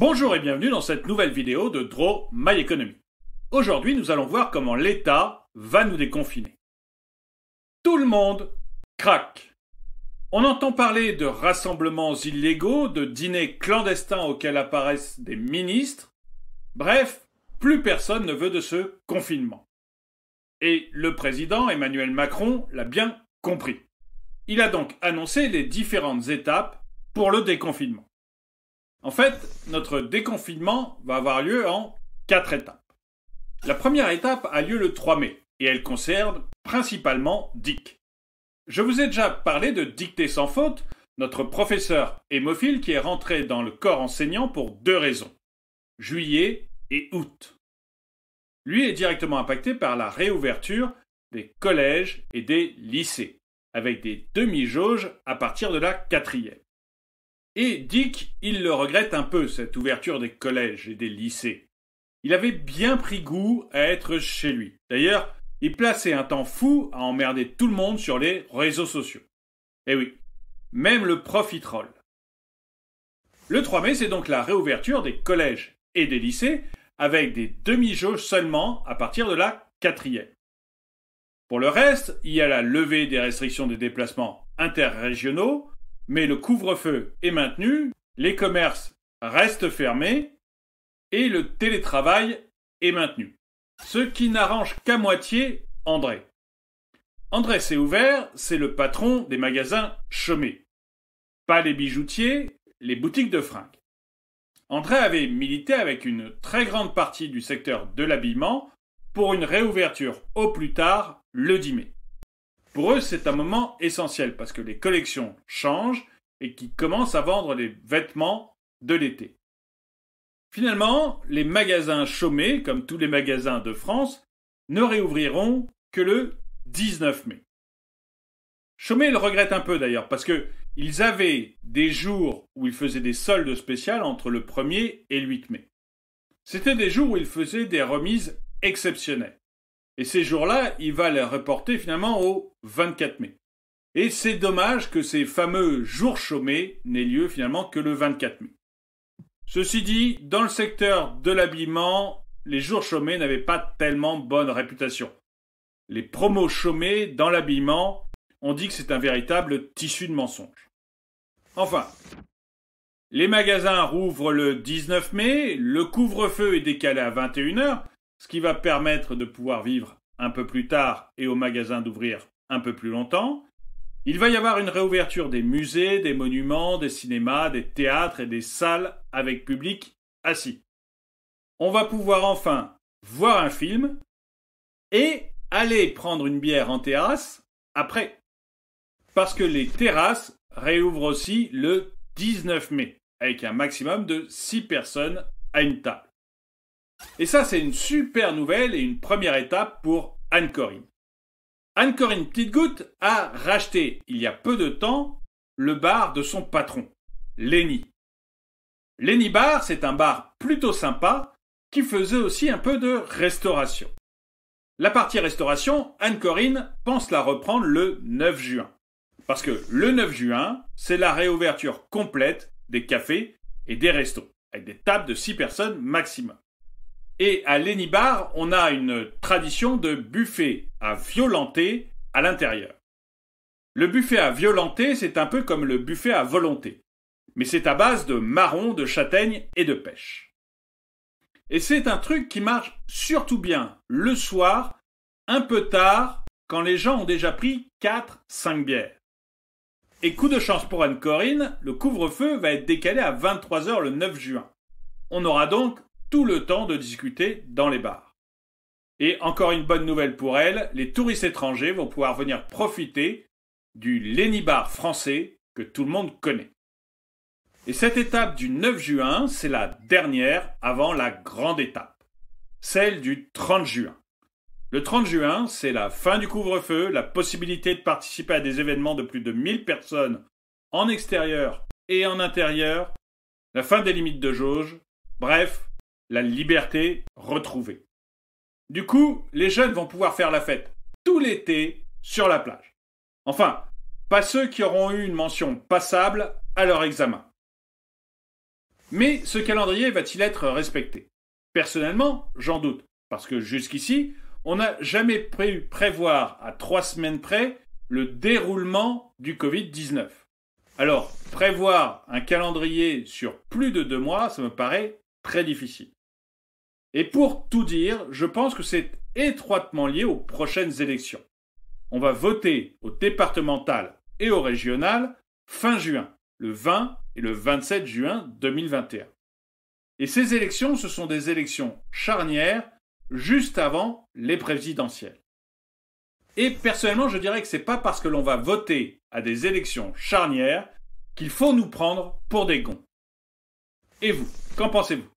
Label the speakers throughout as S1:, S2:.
S1: Bonjour et bienvenue dans cette nouvelle vidéo de Draw My Economy. Aujourd'hui, nous allons voir comment l'État va nous déconfiner. Tout le monde craque. On entend parler de rassemblements illégaux, de dîners clandestins auxquels apparaissent des ministres. Bref, plus personne ne veut de ce confinement. Et le président Emmanuel Macron l'a bien compris. Il a donc annoncé les différentes étapes pour le déconfinement. En fait, notre déconfinement va avoir lieu en 4 étapes. La première étape a lieu le 3 mai et elle concerne principalement DIC. Je vous ai déjà parlé de Dictée sans faute, notre professeur hémophile qui est rentré dans le corps enseignant pour 2 raisons, juillet et août. Lui est directement impacté par la réouverture des collèges et des lycées, avec des demi-jauges à partir de la 4e. Et Dick, il le regrette un peu, cette ouverture des collèges et des lycées. Il avait bien pris goût à être chez lui. D'ailleurs, il plaçait un temps fou à emmerder tout le monde sur les réseaux sociaux. Eh oui, même le prof y troll. Le 3 mai, c'est donc la réouverture des collèges et des lycées, avec des demi-jauges seulement à partir de la 4e. Pour le reste, il y a la levée des restrictions des déplacements interrégionaux, mais le couvre-feu est maintenu, les commerces restent fermés et le télétravail est maintenu. Ce qui n'arrange qu'à moitié André. André s'est ouvert, c'est le patron des magasins Chaumet. Pas les bijoutiers, les boutiques de fringues. André avait milité avec une très grande partie du secteur de l'habillement pour une réouverture au plus tard le 10 mai. Pour eux, c'est un moment essentiel parce que les collections changent et qu'ils commencent à vendre les vêtements de l'été. Finalement, les magasins Chaumet, comme tous les magasins de France, ne réouvriront que le 19 mai. Chaumet le regrette un peu d'ailleurs parce qu'ils avaient des jours où ils faisaient des soldes spéciales entre le 1er et le 8 mai. C'était des jours où ils faisaient des remises exceptionnelles. Et ces jours-là, il va les reporter finalement au 24 mai. Et c'est dommage que ces fameux jours Chaumet n'aient lieu finalement que le 24 mai. Ceci dit, dans le secteur de l'habillement, les jours Chaumet n'avaient pas tellement bonne réputation. Les promos Chaumet dans l'habillement, on dit que c'est un véritable tissu de mensonges. Enfin, les magasins rouvrent le 19 mai, le couvre-feu est décalé à 21h, ce qui va permettre de pouvoir vivre un peu plus tard et aux magasins d'ouvrir un peu plus longtemps. Il va y avoir une réouverture des musées, des monuments, des cinémas, des théâtres et des salles avec public assis. On va pouvoir enfin voir un film et aller prendre une bière en terrasse après. Parce que les terrasses réouvrent aussi le 19 mai, avec un maximum de 6 personnes à une table. Et ça, c'est une super nouvelle et une première étape pour Anne-Corinne. Anne-Corinne Petitgoutte a racheté, il y a peu de temps, le bar de son patron, Lenny. Lenny Bar, c'est un bar plutôt sympa qui faisait aussi un peu de restauration. La partie restauration, Anne-Corinne pense la reprendre le 9 juin. Parce que le 9 juin, c'est la réouverture complète des cafés et des restos, avec des tables de 6 personnes maximum. Et à Lenny Bar, on a une tradition de buffet à violenté à l'intérieur. Le buffet à violenté, c'est un peu comme le buffet à volonté. Mais c'est à base de marrons, de châtaignes et de pêche. Et c'est un truc qui marche surtout bien le soir, un peu tard, quand les gens ont déjà pris 4-5 bières. Et coup de chance pour Anne-Corinne, le couvre-feu va être décalé à 23h le 9 juin. On aura donc tout le temps de discuter dans les bars. Et encore une bonne nouvelle pour elle, les touristes étrangers vont pouvoir venir profiter du Lenny Bar français que tout le monde connaît. Et cette étape du 9 juin, c'est la dernière avant la grande étape, celle du 30 juin. Le 30 juin, c'est la fin du couvre-feu, la possibilité de participer à des événements de plus de 1000 personnes en extérieur et en intérieur, la fin des limites de jauge, bref, la liberté retrouvée. Du coup, les jeunes vont pouvoir faire la fête tout l'été sur la plage. Enfin, pas ceux qui auront eu une mention passable à leur examen. Mais ce calendrier va-t-il être respecté? Personnellement, j'en doute, parce que jusqu'ici, on n'a jamais pu prévoir à 3 semaines près le déroulement du Covid-19. Alors, prévoir un calendrier sur plus de 2 mois, ça me paraît très difficile. Et pour tout dire, je pense que c'est étroitement lié aux prochaines élections. On va voter au départemental et au régional fin juin, le 20 et le 27 juin 2021. Et ces élections, ce sont des élections charnières juste avant les présidentielles. Et personnellement, je dirais que ce n'est pas parce que l'on va voter à des élections charnières qu'il faut nous prendre pour des gonds. Et vous, qu'en pensez-vous?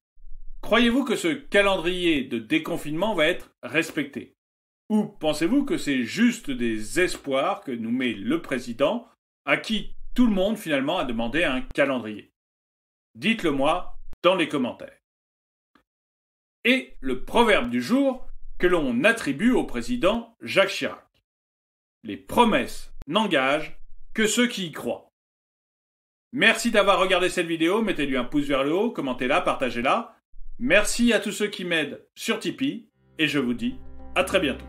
S1: Croyez-vous que ce calendrier de déconfinement va être respecté? Ou pensez-vous que c'est juste des espoirs que nous met le président, à qui tout le monde finalement a demandé un calendrier? Dites-le moi dans les commentaires. Et le proverbe du jour que l'on attribue au président Jacques Chirac. Les promesses n'engagent que ceux qui y croient. Merci d'avoir regardé cette vidéo, mettez-lui un pouce vers le haut, commentez-la, partagez-la. Merci à tous ceux qui m'aident sur Tipeee, et je vous dis à très bientôt.